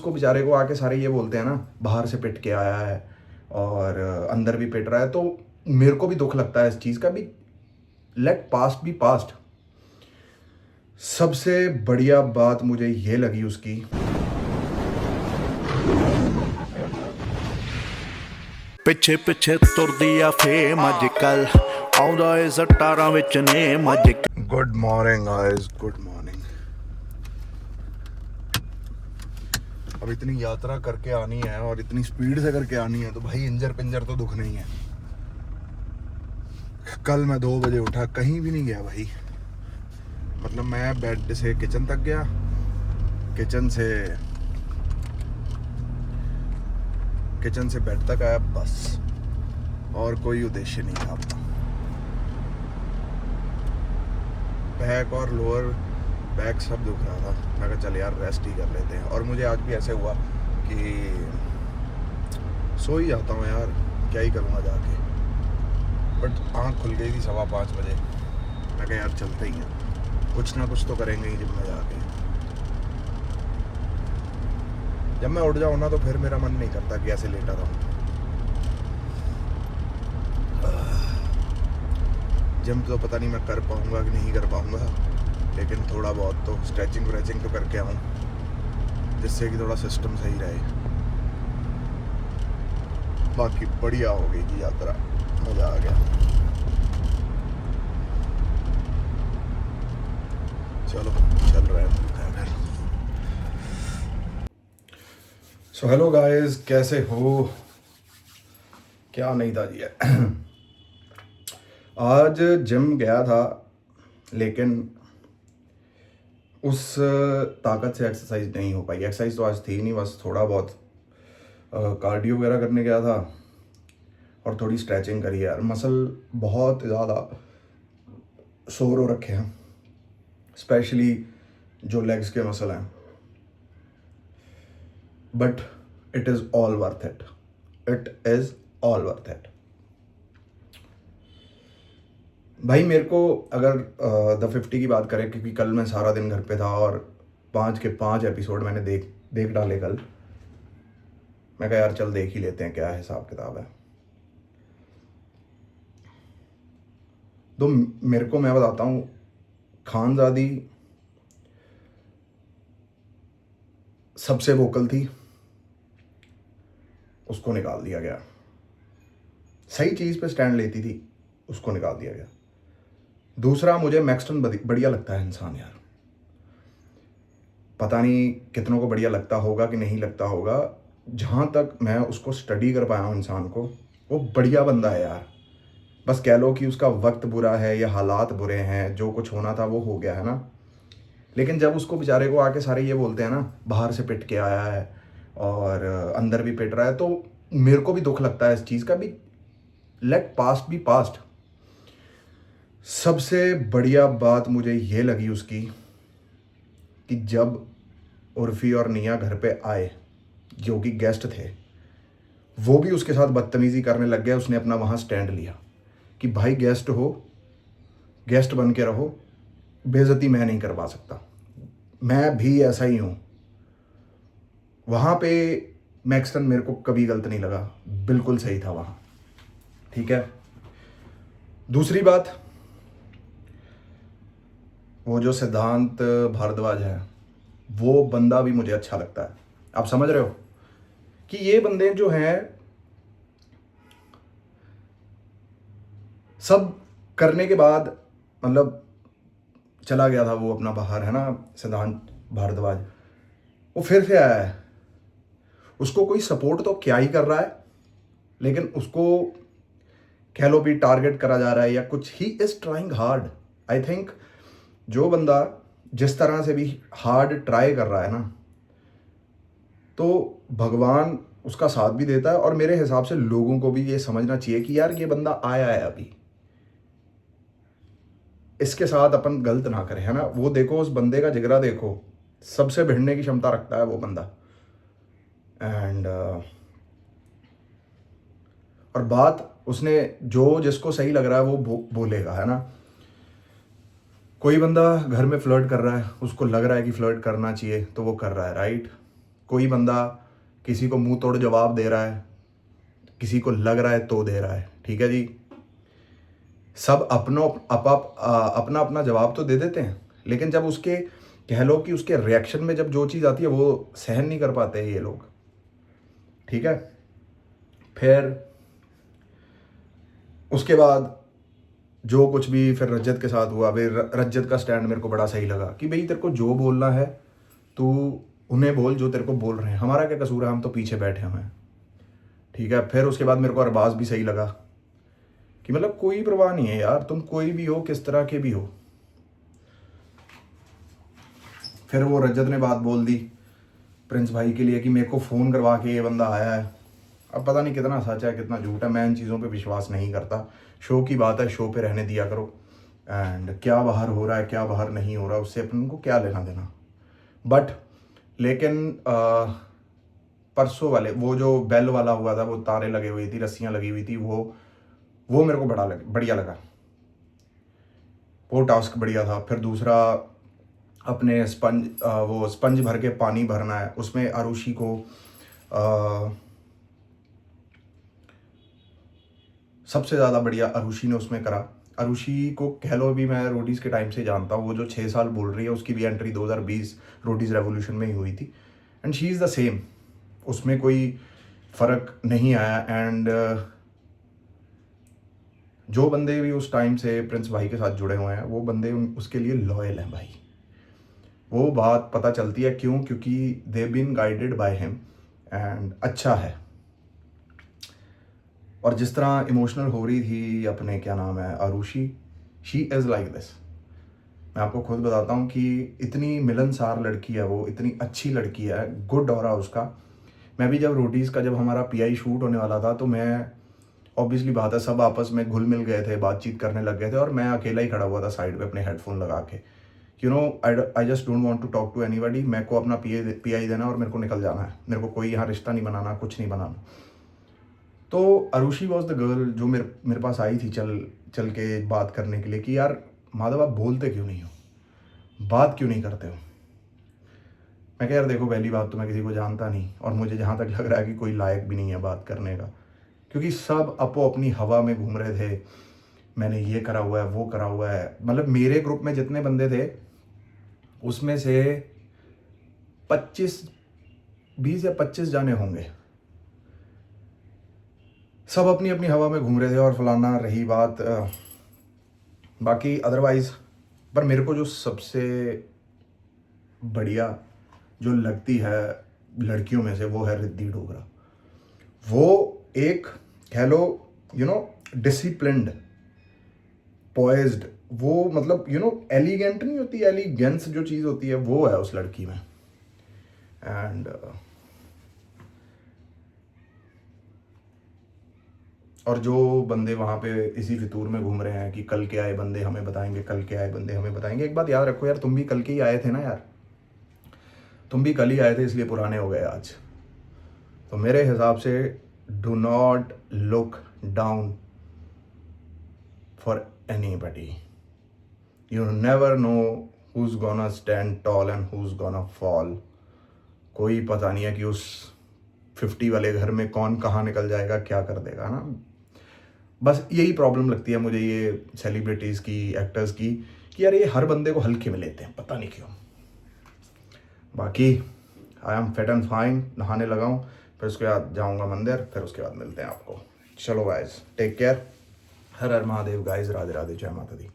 उसको बेचारे को आके सारे ये बोलते हैं ना, बाहर से पिट के आया है और अंदर भी पिट रहा है, तो मेरे को भी दुख लगता है इस चीज़ का भी। Let past be past. सबसे बढ़िया बात मुझे ये लगी उसकी, ਪਿੱਛੇ ਪਿੱਛੇ ਤੁਰਦੀ ਆ ਫੇਮ ਅੱਜ ਕੱਲ ਆਉਂਦਾ ਏ ਸਟਾਰਾਂ ਵਿੱਚ ਨੇਮ ਅੱਜ good morning guys, good morning. अब इतनी यात्रा करके आनी है और इतनी स्पीड से करके आनी है तो भाई इंजर पिंजर तो दुख नहीं है। कल मैं 2 बजे उठा, कहीं भी नहीं गया भाई। मतलब मैं बेड से किचन तक गया, किचन से बेड तक आया, बस। और कोई उद्देश्य नहीं था अपना। बैक और लोअर बैक सब दुख रहा था। मैं कहा चल यार रेस्ट ही कर लेते हैं। और मुझे आज भी ऐसे हुआ कि सो ही जाता हूँ यार, क्या ही करूँगा जाके। बट आँख खुल गई थी 5:15 बजे। मैं कहा यार चलते ही हैं, कुछ ना कुछ तो करेंगे ही जिम में जाके। जब मैं उठ जाऊँ ना तो फिर मेरा मन नहीं करता कि ऐसे लेटा रहूँ। जिम तो पता नहीं मैं कर पाऊँगा कि नहीं कर पाऊँगा, लेकिन थोड़ा बहुत तो स्ट्रेचिंग व्रेचिंग तो करके आऊँ, जिससे कि थोड़ा सिस्टम सही रहे। बाकी बढ़िया हो गई थी यात्रा, मज़ा आ गया। चलो चल रहे हैं फिर। सो हेलो गाइस, कैसे हो? क्या नहीं था जी आज जिम गया था, लेकिन उस ताकत से एक्सरसाइज नहीं हो पाई। एक्सरसाइज तो आज थी नहीं, बस थोड़ा बहुत कार्डियो वगैरह करने गया था और थोड़ी स्ट्रेचिंग करी यार। मसल बहुत ज़्यादा सोर हो रखे हैं, स्पेशली जो लेग्स के मसल हैं। But it is all worth it, it is all worth it भाई। मेरे को अगर द 50 की बात करें, क्योंकि कल मैं सारा दिन घर पे था और 5 के 5 एपिसोड मैंने देख डाले कल। मैं कहा यार चल देख ही लेते हैं क्या हिसाब किताब है। तो मेरे को, मैं बताता हूँ, खानज़ादी सबसे वोकल थी, उसको निकाल दिया गया। सही चीज़ पे स्टैंड लेती थी, उसको निकाल दिया गया। दूसरा, मुझे मैक्सटन बढ़िया लगता है इंसान यार। पता नहीं कितनों को बढ़िया लगता होगा कि नहीं लगता होगा। जहाँ तक मैं उसको स्टडी कर पाया हूँ इंसान को, वो बढ़िया बंदा है यार। बस कह लो कि उसका वक्त बुरा है या हालात बुरे हैं, जो कुछ होना था वो हो गया है ना। लेकिन जब उसको बेचारे को आके सारे ये बोलते हैं ना, बाहर से पिट के आया है और अंदर भी पिट रहा है, तो मेरे को भी दुख लगता है इस चीज़ का भी। Let past be past. सबसे बढ़िया बात मुझे ये लगी उसकी कि जब उर्फ़ी और निया घर पे आए, जो कि गेस्ट थे, वो भी उसके साथ बदतमीज़ी करने लग गए। उसने अपना वहाँ स्टैंड लिया कि भाई गेस्ट हो, गेस्ट बन के रहो, बेइज्जती मैं नहीं करवा सकता, मैं भी ऐसा ही हूँ। वहाँ पे मैक्सटन मेरे को कभी गलत नहीं लगा, बिल्कुल सही था वहाँ। ठीक है। दूसरी बात, वो जो सिद्धांत भारद्वाज है, वो बंदा भी मुझे अच्छा लगता है। आप समझ रहे हो कि ये बंदे जो हैं, सब करने के बाद, मतलब चला गया था वो अपना बाहर, है ना, सिद्धांत भारद्वाज, वो फिर से आया है। उसको कोई सपोर्ट तो क्या ही कर रहा है, लेकिन उसको कह लो भी टारगेट करा जा रहा है या कुछ। He is trying hard. I think जो बंदा जिस तरह से भी हार्ड ट्राई कर रहा है ना, तो भगवान उसका साथ भी देता है। और मेरे हिसाब से लोगों को भी ये समझना चाहिए कि यार ये बंदा आया है अभी, इसके साथ अपन गलत ना करें, है ना। वो देखो उस बंदे का जिगरा देखो, सबसे भिड़ने की क्षमता रखता है वो बंदा। एंड और बात उसने, जो जिसको सही लग रहा है वो बोलेगा, है ना। कोई बंदा घर में फ्लर्ट कर रहा है, उसको लग रहा है कि फ्लर्ट करना चाहिए, तो वो कर रहा है, राइट। कोई बंदा किसी को मुंह तोड़ जवाब दे रहा है, किसी को लग रहा है तो दे रहा है, ठीक है जी। सब अपना अपना जवाब तो दे देते हैं, लेकिन जब उसके कह लो कि उसके रिएक्शन में जब जो चीज़ आती है वो सहन नहीं कर पाते ये लोग, ठीक है। फिर उसके बाद जो कुछ भी फिर रज्जत के साथ हुआ, फिर रज्जत का स्टैंड मेरे को बड़ा सही लगा कि भाई तेरे को जो बोलना है तू उन्हें बोल जो तेरे को बोल रहे हैं, हमारा क्या कसूर है, हम तो पीछे बैठे हुए हैं, ठीक है। फिर उसके बाद मेरे को अरबाज भी सही लगा कि मतलब कोई परवाह नहीं है यार, तुम कोई भी हो, किस तरह के भी हो। फिर वो रज्जत ने बात बोल दी प्रिंस भाई के लिए कि मेरे को फ़ोन करवा के ये बंदा आया है। अब पता नहीं कितना सच है कितना झूठ है, मैं इन चीज़ों पे विश्वास नहीं करता। शो की बात है, शो पे रहने दिया करो, एंड क्या बाहर हो रहा है क्या बाहर नहीं हो रहा उससे अपन को क्या लेना देना। बट लेकिन परसों वाले वो जो बेल वाला हुआ था, वो तारे लगे हुई थी, रस्सियाँ लगी हुई थी, वो मेरे को बढ़िया लगा, वो टास्क बढ़िया था। फिर दूसरा अपने वो स्पंज भर के पानी भरना है, उसमें आरुषि को सबसे ज़्यादा बढ़िया आरुषि ने उसमें करा। आरुषि को कह लो भी मैं रोडीज़ के टाइम से जानता हूँ, वो जो 6 साल बोल रही है उसकी भी एंट्री 2020 रोडीज़ रेवोल्यूशन में ही हुई थी, and she is the same, उसमें कोई फ़र्क नहीं आया। एंड जो बंदे भी उस टाइम से प्रिंस भाई के साथ जुड़े हुए हैं वो बंदे उसके लिए लॉयल हैं भाई, वो बात पता चलती है क्यों, क्योंकि they been guided by him, and अच्छा है। और जिस तरह इमोशनल हो रही थी अपने क्या नाम है Arushi, she is like this. मैं आपको खुद बताता हूँ कि इतनी मिलनसार लड़की है वो, इतनी अच्छी लड़की है, गुड ऑरा उसका। मैं भी जब रोडीज़ का जब हमारा पीआई शूट होने वाला था तो मैं ऑब्वियसली बात है सब आपस में घुल मिल गए थे, बातचीत करने लग गए थे, और मैं अकेला ही खड़ा हुआ था साइड पे अपने हेडफोन लगा के। You know I just don't want to talk to anybody, मेरे को अपना पीआई देना और मेरे को निकल जाना है, मेरे को कोई यहाँ रिश्ता नहीं बनाना, कुछ नहीं बनाना। तो आरुषि वॉज द गर्ल जो मेरे पास आई थी चल के बात करने के लिए कि यार माधव आप बोलते क्यों नहीं हो, बात क्यों नहीं करते हो। मैं कह यार देखो पहली बात तो मैं किसी को जानता नहीं, और मुझे जहाँ तक लग रहा है कि कोई लायक भी नहीं है बात करने का, क्योंकि सब अपो अपनी हवा में घूम रहे थे। मैंने ये करा हुआ है वो करा हुआ है, मतलब मेरे ग्रुप में जितने बंदे थे उसमें से 20 या 25 जाने होंगे, सब अपनी अपनी हवा में घूम रहे थे और फलाना रही बात बाकी अदरवाइज। पर मेरे को जो सबसे बढ़िया जो लगती है लड़कियों में से वो है रिद्धि डोगरा। वो एक कह लो डिसिप्लिन्ड, पॉइज्ड, वो मतलब एलिगेंट नहीं होती, एलिगेंस जो चीज़ होती है वो है उस लड़की में। एंड और जो बंदे वहाँ पे इसी फितूर में घूम रहे हैं कि कल के आए बंदे हमें बताएंगे, कल के आए बंदे हमें बताएंगे, एक बात याद रखो यार, तुम भी कल के ही आए थे ना यार, तुम भी कल ही आए थे इसलिए पुराने हो गए आज। तो मेरे हिसाब से do not look down for anybody, you never know who's gonna stand tall and who's gonna fall। कोई पता नहीं है कि उस 50 वाले घर में कौन कहाँ निकल जाएगा, क्या कर देगा ना। बस यही प्रॉब्लम लगती है मुझे ये सेलिब्रिटीज़ की, एक्टर्स की, कि यार ये हर बंदे को हल्के में लेते हैं, पता नहीं क्यों। बाकी I am fit and fine, नहाने लगाऊँ, फिर उसके बाद जाऊँगा मंदिर, फिर उसके बाद मिलते हैं आपको। चलो गाइस, टेक केयर, हर हर महादेव गाइस, राधे राधे, जय माता दी।